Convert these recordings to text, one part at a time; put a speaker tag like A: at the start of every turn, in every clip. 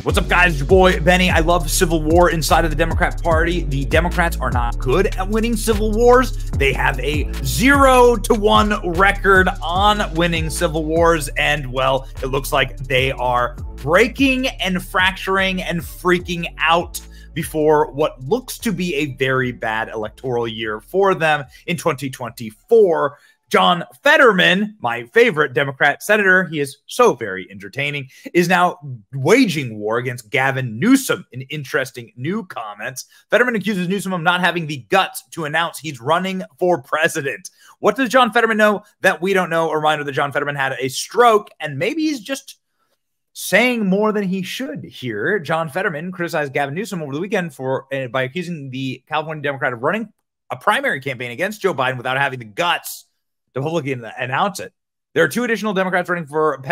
A: What's up, guys? Your boy, Benny. I love civil war inside of the Democrat Party. The Democrats are not good at winning civil wars. They have a 0-1 record on winning civil wars. And, well, it looks like they are breaking and fracturing and freaking out before what looks to be a very bad electoral year for them in 2024. John Fetterman, my favorite Democrat senator, he is so very entertaining, is now waging war against Gavin Newsom in interesting new comments. Fetterman accuses Newsom of not having the guts to announce he's running for president. What does John Fetterman know that we don't know? A reminder that John Fetterman had a stroke, and maybe he's just saying more than he should here. John Fetterman criticized Gavin Newsom over the weekend by accusing the California Democrat of running a primary campaign against Joe Biden without having the guts to publicly announce it. There are two additional Democrats running for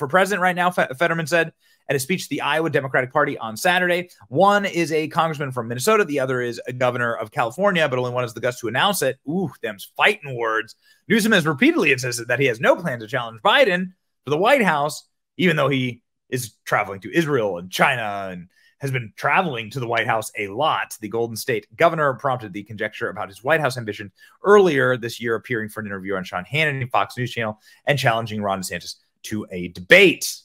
A: president right now, Fetterman said at a speech to the Iowa Democratic Party on Saturday. One is a congressman from Minnesota. The other is a governor of California, but only one has the guts to announce it. Ooh, them's fighting words. Newsom has repeatedly insisted that he has no plan to challenge Biden for the White House, even though he is traveling to Israel and China and has been traveling to the White House a lot. The Golden State governor prompted the conjecture about his White House ambition earlier this year, appearing for an interview on Sean Hannity, Fox News Channel, and challenging Ron DeSantis to a debate.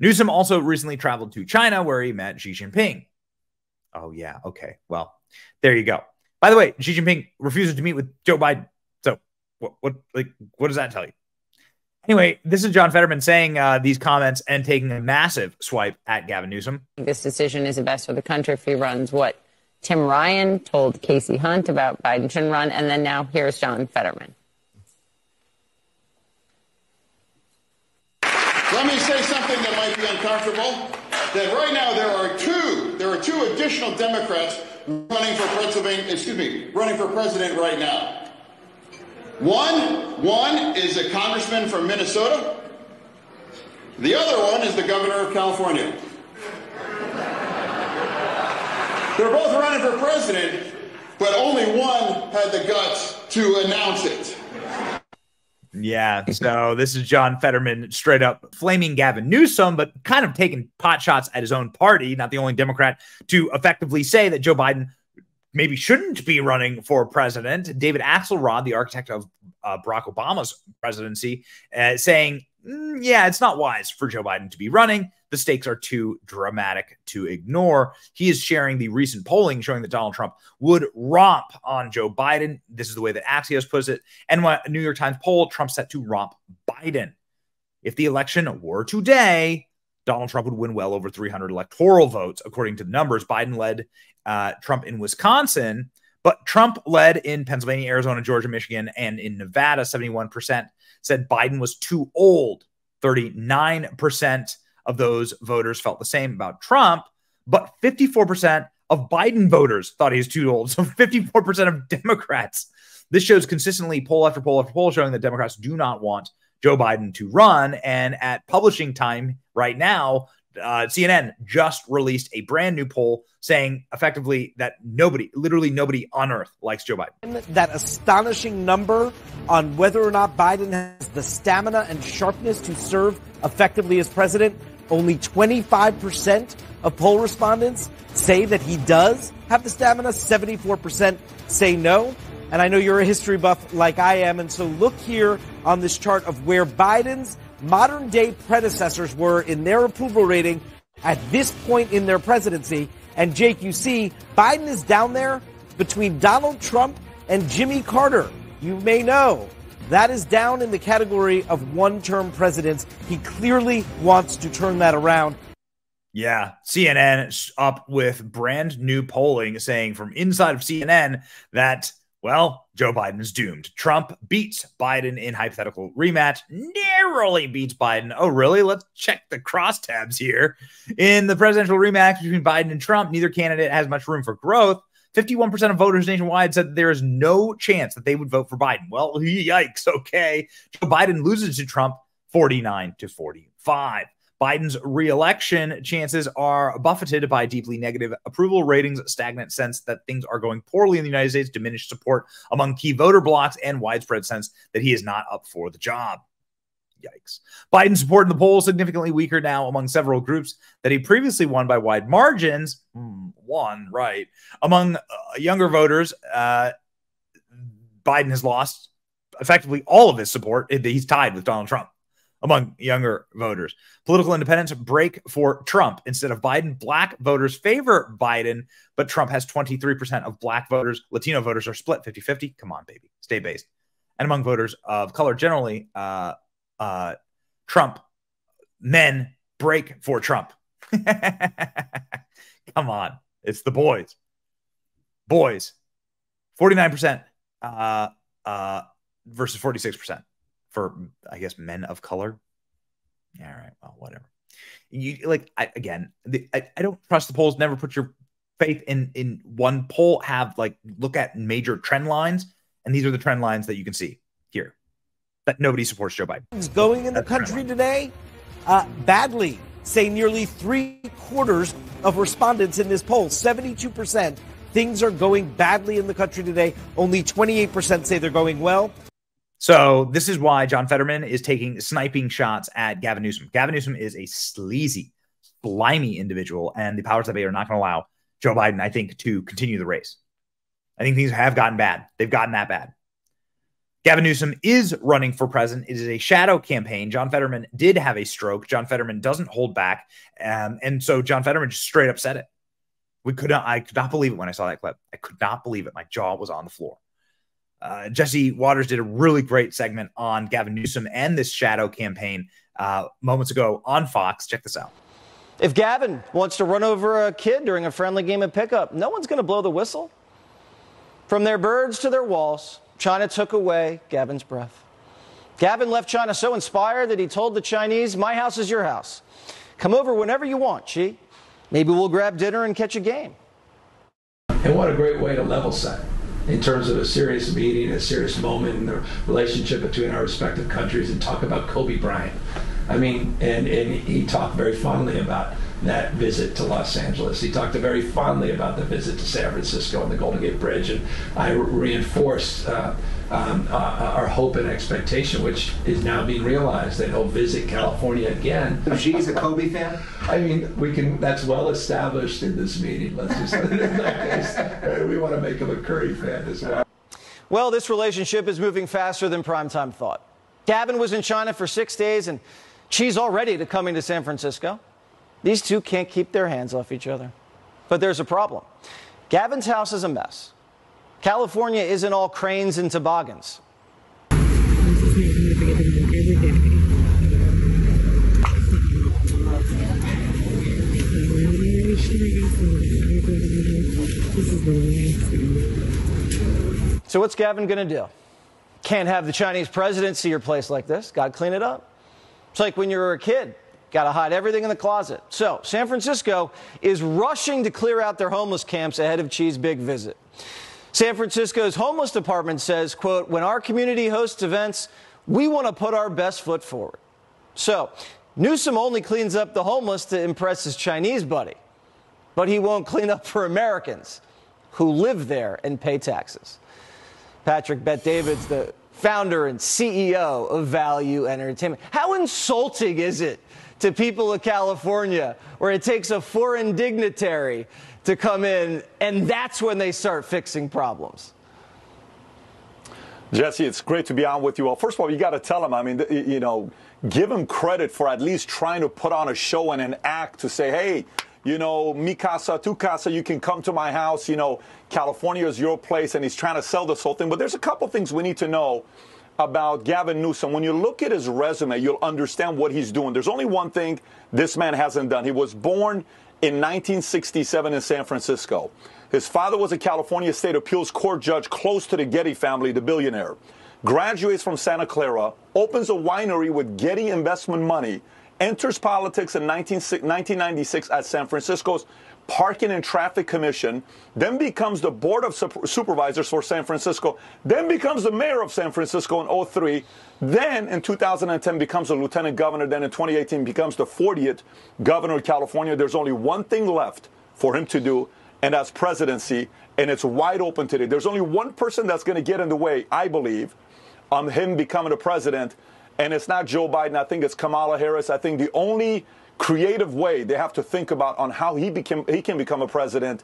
A: Newsom also recently traveled to China, where he met Xi Jinping. Oh, yeah. Okay. Well, there you go. By the way, Xi Jinping refuses to meet with Joe Biden. So what does that tell you? Anyway, this is John Fetterman saying these comments and taking a massive swipe at Gavin Newsom.
B: This decision is the best for the country if he runs. What Tim Ryan told Casey Hunt about Biden shouldn't run. And then now here's John Fetterman.
C: Let me say something that might be uncomfortable. That right now there are two additional Democrats running for president right now. One is a congressman from Minnesota. The other one is the governor of California. They're both running for president, but only one had the guts to announce it.
A: Yeah, so this is John Fetterman straight up flaming Gavin Newsom, but kind of taking pot shots at his own party, not the only Democrat to effectively say that Joe Biden maybe shouldn't be running for president. David Axelrod, the architect of Barack Obama's presidency, saying, yeah, it's not wise for Joe Biden to be running. The stakes are too dramatic to ignore. He is sharing the recent polling showing that Donald Trump would romp on Joe Biden. This is the way that Axios puts it. And a New York Times poll, Trump set to romp Biden. If the election were today, Donald Trump would win well over 300 electoral votes. According to the numbers, Biden led Trump in Wisconsin, but Trump led in Pennsylvania, Arizona, Georgia, Michigan, and in Nevada. 71% said Biden was too old. 39% of those voters felt the same about Trump, but 54% of Biden voters thought he was too old. So 54% of Democrats. This shows consistently poll after poll after poll showing that Democrats do not want Joe Biden to run. And at publishing time right now, CNN just released a brand new poll saying effectively that literally nobody on earth likes Joe Biden.
D: That astonishing number on whether or not Biden has the stamina and sharpness to serve effectively as president. Only 25% of poll respondents say that he does have the stamina. 74% say no. And I know you're a history buff like I am. And so look here on this chart of where Biden's modern day predecessors were in their approval rating at this point in their presidency. And Jake, you see Biden is down there between Donald Trump and Jimmy Carter. You may know that is down in the category of one-term presidents. He clearly wants to turn that around.
A: Yeah, CNN up with brand new polling saying from inside of CNN that, well, Joe Biden is doomed. Trump beats Biden in hypothetical rematch, narrowly beats Biden. Oh, really? Let's check the crosstabs here. In the presidential rematch between Biden and Trump, neither candidate has much room for growth. 51% of voters nationwide said that there is no chance that they would vote for Biden. Well, yikes. Okay. Joe Biden loses to Trump 49-45. Biden's re-election chances are buffeted by deeply negative approval ratings, stagnant sense that things are going poorly in the United States, diminished support among key voter blocs, and widespread sense that he is not up for the job. Yikes. Biden's support in the polls significantly weaker now among several groups that he previously won by wide margins. One, right. Among younger voters, Biden has lost effectively all of his support. He's tied with Donald Trump among younger voters. Political independents break for Trump instead of Biden. Black voters favor Biden, but Trump has 23% of black voters. Latino voters are split 50-50. Come on, baby. Stay based. And among voters of color generally, Trump, men break for Trump. Come on. It's the boys. Boys. 49% versus 46%. For, I guess, men of color. All right, well, whatever. I don't trust the polls. Never put your faith in one poll. Look at major trend lines, and these are the trend lines that you can see here. That nobody supports Joe Biden.
D: It's going in the country today badly. Say nearly 3/4 of respondents in this poll, 72%, things are going badly in the country today. Only 28% say they're going well.
A: So this is why John Fetterman is taking sniping shots at Gavin Newsom. Gavin Newsom is a sleazy, slimy individual, and the powers that be are not going to allow Joe Biden, I think, to continue the race. I think things have gotten bad. They've gotten that bad. Gavin Newsom is running for president. It is a shadow campaign. John Fetterman did have a stroke. John Fetterman doesn't hold back. And so John Fetterman just straight up said it. I could not believe it when I saw that clip. I could not believe it. My jaw was on the floor. Jesse Waters did a really great segment on Gavin Newsom and this shadow campaign moments ago on Fox. Check this out.
E: If Gavin wants to run over a kid during a friendly game of pickup, no one's going to blow the whistle. From their birds to their walls, China took away Gavin's breath. Gavin left China so inspired that he told the Chinese, "My house is your house. Come over whenever you want, Xi. Maybe we'll grab dinner and catch a game."
F: And what a great way to level set in terms of a serious meeting, a serious moment in the relationship between our respective countries, and talk about Kobe Bryant. I mean, and he talked very fondly about that visit to Los Angeles. He talked very fondly about the visit to San Francisco and the Golden Gate Bridge, and I reinforced our hope and expectation, which is now being realized, that he'll visit California again.
G: Xi's a Kobe fan?
F: I mean, that's well established in this meeting. Let's just, in that case, we want to make him a Curry fan as well.
E: Well, this relationship is moving faster than primetime thought. Gavin was in China for 6 days, and Xi's already coming to San Francisco. These two can't keep their hands off each other. But there's a problem. Gavin's house is a mess. California isn't all cranes and toboggans. So what's Gavin going to do? Can't have the Chinese president see your place like this. Got to clean it up. It's like when you were a kid. Got to hide everything in the closet. So San Francisco is rushing to clear out their homeless camps ahead of Xi's big visit. San Francisco's homeless department says, quote, "When our community hosts events, we want to put our best foot forward." So Newsom only cleans up the homeless to impress his Chinese buddy, but he won't clean up for Americans who live there and pay taxes. Patrick Bet-David's the founder and CEO of Value Entertainment. How insulting is it to people of California where it takes a foreign dignitary to come in, and that's when they start fixing problems?
H: Jesse, it's great to be on with you. Well, first of all, you got to tell him, I mean, you know, give him credit for at least trying to put on a show and an act to say, hey, you know, mi casa, tu casa, you can come to my house, you know, California is your place, and he's trying to sell this whole thing. But there's a couple things we need to know about Gavin Newsom. When you look at his resume, you'll understand what he's doing. There's only one thing this man hasn't done. He was born in 1967 in San Francisco. His father was a California State Appeals Court judge close to the Getty family, the billionaire. Graduates from Santa Clara, opens a winery with Getty investment money, enters politics in 1996 at San Francisco's Parking and Traffic Commission, then becomes the Board of Supervisors for San Francisco, then becomes the mayor of San Francisco in 2003, then in 2010 becomes a lieutenant governor, then in 2018 becomes the 40th governor of California. There's only one thing left for him to do, and that's presidency, and it's wide open today. There's only one person that's going to get in the way, I believe, on him becoming a president, and it's not Joe Biden. I think it's Kamala Harris. I think the only creative way they have to think about on how he can become a president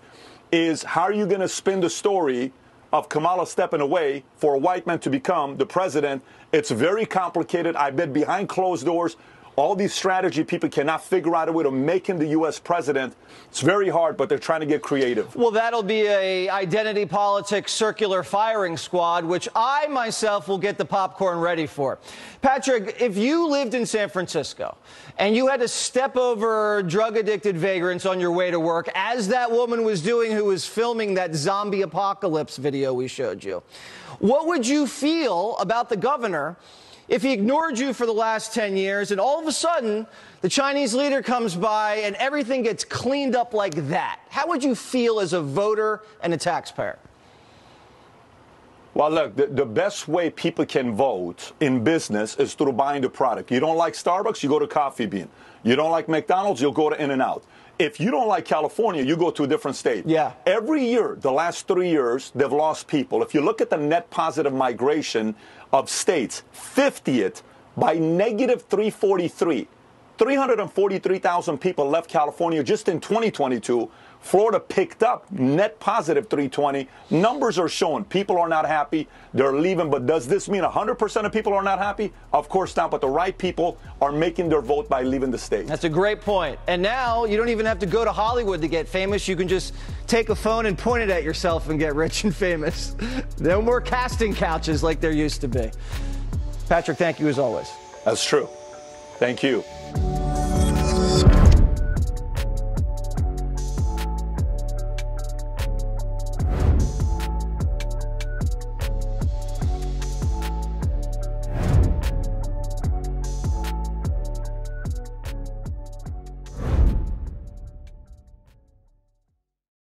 H: is how are you going to spin the story of Kamala stepping away for a white man to become the president. It's very complicated. I bet behind closed doors, all these strategy people cannot figure out a way to make him the U.S. president. It's very hard, but they're trying to get creative.
E: Well, that'll be a identity politics circular firing squad, which I myself will get the popcorn ready for. Patrick, if you lived in San Francisco and you had to step over drug-addicted vagrants on your way to work, as that woman was doing who was filming that zombie apocalypse video we showed you, what would you feel about the governor if he ignored you for the last 10 years and all of a sudden the Chinese leader comes by and everything gets cleaned up like that? How would you feel as a voter and a taxpayer?
H: Well, look, the best way people can vote in business is through buying the product. You don't like Starbucks, you go to Coffee Bean. You don't like McDonald's, you'll go to In-N-Out. If you don't like California, you go to a different state.
E: Yeah.
H: Every year, the last 3 years, they've lost people. If you look at the net positive migration of states, 50th by negative 343. 343,000 people left California just in 2022. Florida picked up net positive 320. Numbers are showing people are not happy. They're leaving. But does this mean 100% of people are not happy? Of course not. But the right people are making their vote by leaving the state.
E: That's a great point. And now you don't even have to go to Hollywood to get famous. You can just take a phone and point it at yourself and get rich and famous. No more casting couches like there used to be. Patrick, thank you as always.
H: That's true. Thank you.